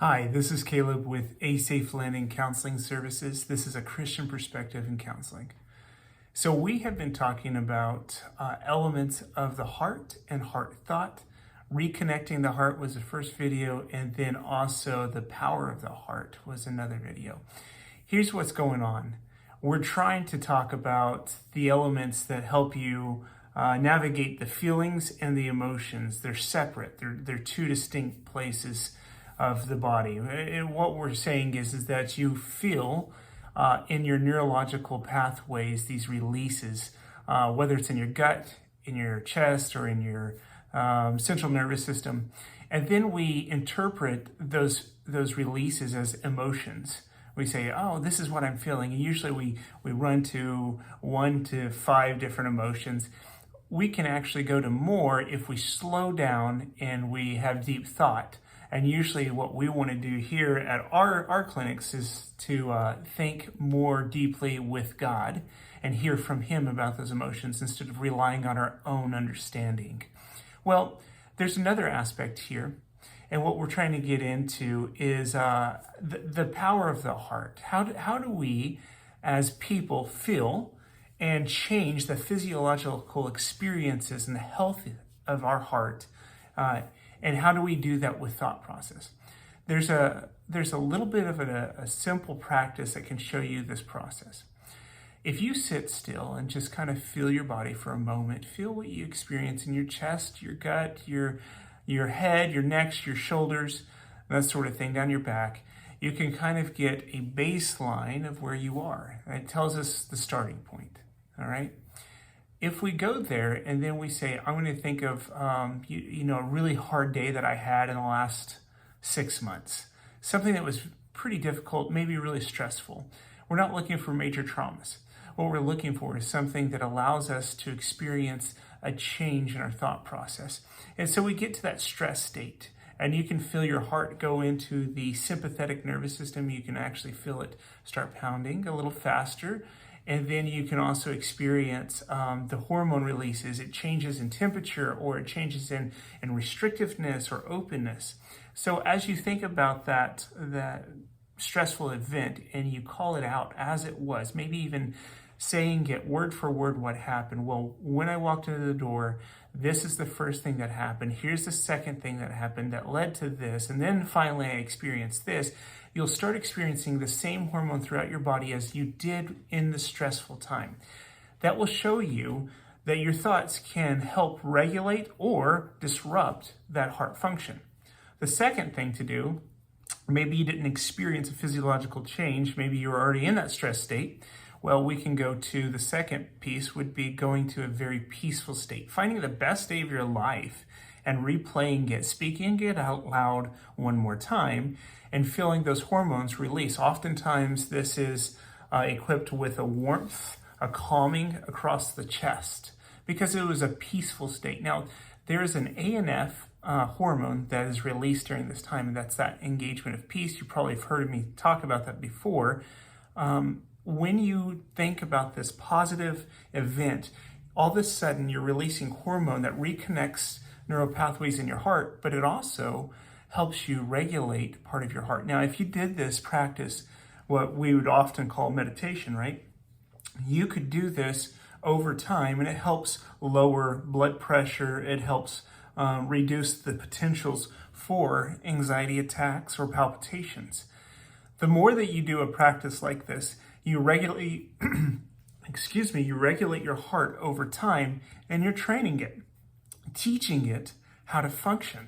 Hi, this is Caleb with A Safe Landing Counseling Services. This is a Christian perspective in counseling. So we have been talking about elements of the heart and heart thought. Reconnecting the heart was the first video, and then also the power of the heart was another video. Here's what's going on. We're trying to talk about the elements that help you navigate the feelings and the emotions. They're separate. They're two distinct places of the body. And what we're saying is that you feel in your neurological pathways these releases, whether it's in your gut, in your chest, or in your central nervous system. And then we interpret those releases as emotions. We say, oh, this is what I'm feeling. And usually we run to 1 to 5 different emotions. We can actually go to more if we slow down and we have deep thought. And usually what we want to do here at our clinics is to think more deeply with God and hear from Him about those emotions instead of relying on our own understanding. Well, there's another aspect here, and what we're trying to get into is the power of the heart. How do we, as people, feel and change the physiological experiences and the health of our heart? And how do we do that with thought process? There's a little bit of a simple practice that can show you this process. If you sit still and just kind of feel your body for a moment, feel what you experience in your chest, your gut, your head, your neck, your shoulders, that sort of thing, down your back, you can kind of get a baseline of where you are. It tells us the starting point, all right? If we go there and then we say, I'm going to think of a really hard day that I had in the last 6 months, something that was pretty difficult, maybe really stressful. We're not looking for major traumas. What we're looking for is something that allows us to experience a change in our thought process. And so we get to that stress state, and you can feel your heart go into the sympathetic nervous system. You can actually feel it start pounding a little faster. And then you can also experience the hormone releases. It changes in temperature, or it changes in restrictiveness or openness. So as you think about that stressful event and you call it out as it was, maybe even saying it word for word what happened. Well, when I walked into the door, this is the first thing that happened. Here's the second thing that happened that led to this. And then finally I experienced this. You'll start experiencing the same hormone throughout your body as you did in the stressful time. That will show you that your thoughts can help regulate or disrupt that heart function. The second thing to do, maybe you didn't experience a physiological change, maybe you were already in that stress state. Well, we can go to the second piece, would be going to a very peaceful state, finding the best day of your life and replaying it, speaking it out loud one more time, and feeling those hormones release. Oftentimes, this is equipped with a warmth, a calming across the chest, because it was a peaceful state. Now, there is an ANF hormone that is released during this time, and that's that engagement of peace. You probably have heard me talk about that before. When you think about this positive event, all of a sudden you're releasing hormone that reconnects neural pathways in your heart, but it also helps you regulate part of your heart. Now, if you did this practice, what we would often call meditation, right? You could do this over time, and it helps lower blood pressure. It helps reduce the potentials for anxiety attacks or palpitations. The more that you do a practice like this, you regulate, you regulate your heart over time, and you're training it, teaching it how to function.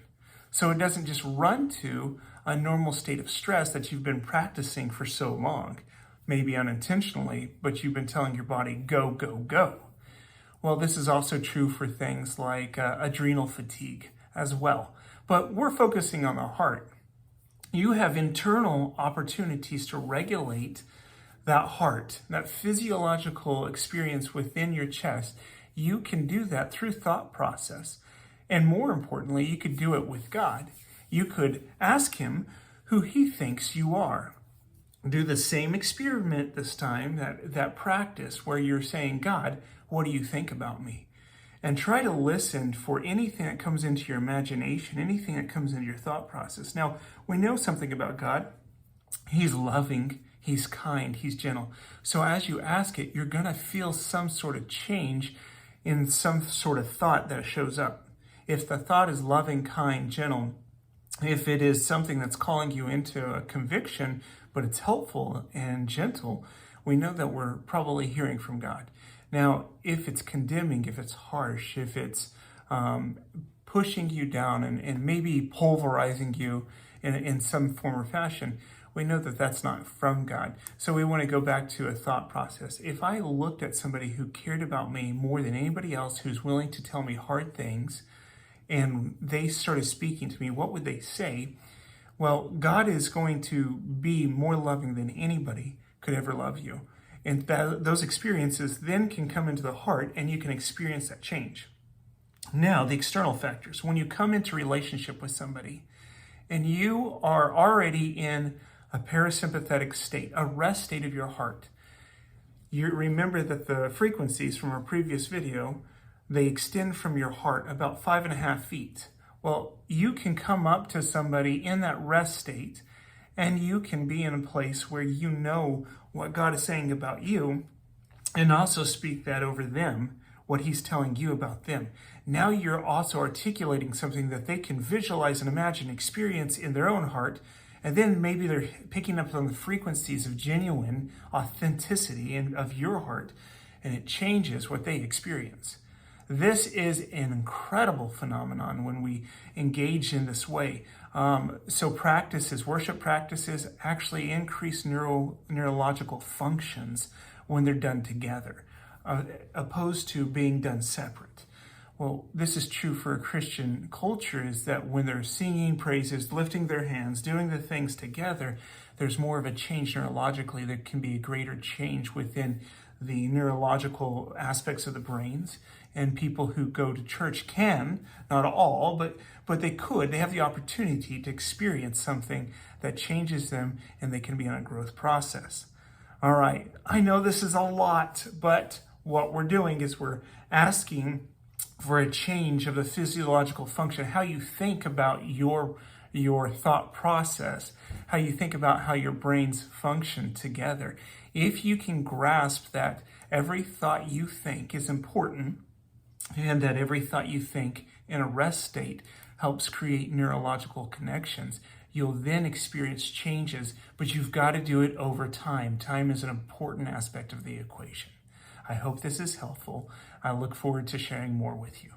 So it doesn't just run to a normal state of stress that you've been practicing for so long, maybe unintentionally, but you've been telling your body, go, go, go. Well, this is also true for things like adrenal fatigue as well. But we're focusing on the heart. You have internal opportunities to regulate that heart, that physiological experience within your chest. You can do that through thought process. And more importantly, you could do it with God. You could ask Him who He thinks you are. Do the same experiment this time, that practice where you're saying, God, what do you think about me? and try to listen for anything that comes into your imagination, anything that comes into your thought process. Now, we know something about God. He's loving, he's kind, he's gentle. So as you ask it, you're going to feel some sort of change in some sort of thought that shows up. If the thought is loving, kind, gentle, if it is something that's calling you into a conviction, but it's helpful and gentle, we know that we're probably hearing from God. Now, if it's condemning, if it's harsh, if it's pushing you down and maybe pulverizing you in some form or fashion, we know that that's not from God. So we want to go back to a thought process. If I looked at somebody who cared about me more than anybody else, who's willing to tell me hard things, and they started speaking to me, what would they say? Well, God is going to be more loving than anybody could ever love you. And those experiences then can come into the heart and you can experience that change. Now, the external factors. When you come into relationship with somebody and you are already in a parasympathetic state, a rest state of your heart, you remember that the frequencies from our previous video, they extend from your heart about 5.5 feet. Well, you can come up to somebody in that rest state and you can be in a place where you know what God is saying about you and also speak that over them, what he's telling you about them. Now you're also articulating something that they can visualize and imagine, experience in their own heart, and then maybe they're picking up on the frequencies of genuine authenticity of your heart, and it changes what they experience. This is an incredible phenomenon when we engage in this way. So practices, worship practices actually increase neurological functions when they're done together, opposed to being done separate. Well, this is true for a Christian culture, is that when they're singing praises, lifting their hands, doing the things together, there's more of a change neurologically. There can be a greater change within the neurological aspects of the brains. And people who go to church can, not all, but they could. They have the opportunity to experience something that changes them, and they can be on a growth process. All right, I know this is a lot, but what we're doing is we're asking for a change of the physiological function, how you think about your thought process, how you think about how your brains function together. If you can grasp that every thought you think is important, and that every thought you think in a rest state helps create neurological connections, you'll then experience changes, but you've got to do it over time. Time is an important aspect of the equation. I hope this is helpful. I look forward to sharing more with you.